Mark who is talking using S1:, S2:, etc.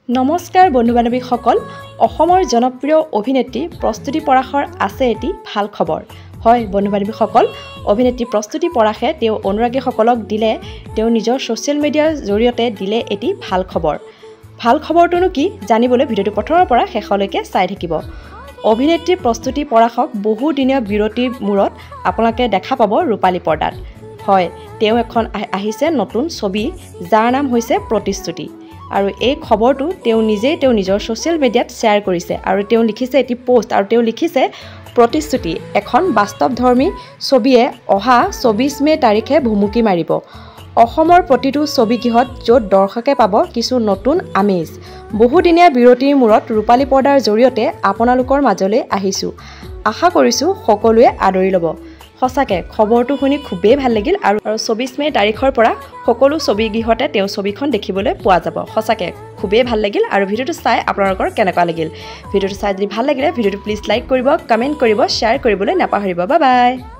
S1: নমস্কাৰ বন্ধু-বান্ধৱীসকল অসমৰ জনপ্ৰিয় অভিনেত্ৰী প্ৰস্তুতি পৰাশৰ আছে এটি ভাল খবৰ হয় বন্ধু-বান্ধৱীসকল অভিনেত্ৰী প্ৰস্তুতি পৰাশে তেওঁ অনুৰাগীসকলক দিলে তেওঁ নিজৰ সোশ্যাল মিডিয়াৰ জৰিয়তে দিলে এটি ভাল খবৰটোনো কি জানিবলৈ ভিডিওটো প্ৰথমৰ পৰা শেষলৈকে চাই থাকিব অভিনেত্ৰী প্ৰস্তুতি পৰাশক বহু দিনীয়া বিৰতিৰ মূৰত আপোনালোকে দেখা পাব ৰূপালী পৰ্দাত হয় তেওঁ এখন আহিছে নতুন ছবি যাৰ নাম হৈছে প্ৰতিশ্ৰুতি আৰু এই খবৰটো তেওঁ নিজেই তেওঁ নিজৰ সোশ্যাল মিডিয়াত শ্বেয়াৰ কৰিছে আৰু তেওঁ লিখিছে এটি পোষ্ট আৰু তেওঁ লিখিছে প্ৰতিশ্ৰুতি এখন বাস্তৱধৰ্মী ছবিয়ে অহা 24 মে তাৰিখে ভুমুকি মাৰিব অসমৰ প্ৰতিটো ছবিগৃহত য'ত দৰ্শকে পাব কিছু নতুন আমেজ বহুদিনীয়া বিৰতিৰ মূৰত ৰূপালী পৰ্দাৰ জৰিয়তে আপোনালোকৰ মাজলৈ আহিছোঁ আশা কৰিছোঁ সকলোৱে আদৰি ল'ব সঁচাকৈ খবৰটো শুনি খুবেই ভাল লাগিল আৰু 24 মে তাৰিখৰ পৰা সকলো ছবিগৃহতে তেওঁ ছবিখন দেখিবলৈ পোৱা যাব সঁচাকৈ খুবেই ভাল লাগিল আৰু ভিডিওটো চাই আপোনালোকৰ কেনেকুৱা লাগিল ভিডিওটো চাই যদি ভাল লাগিলে ভিডিওটো প্লিজ লাইক কৰিব কমেণ্ট কৰিব শ্বেয়াৰ কৰিবলৈ নাপাহৰিব বাই বাই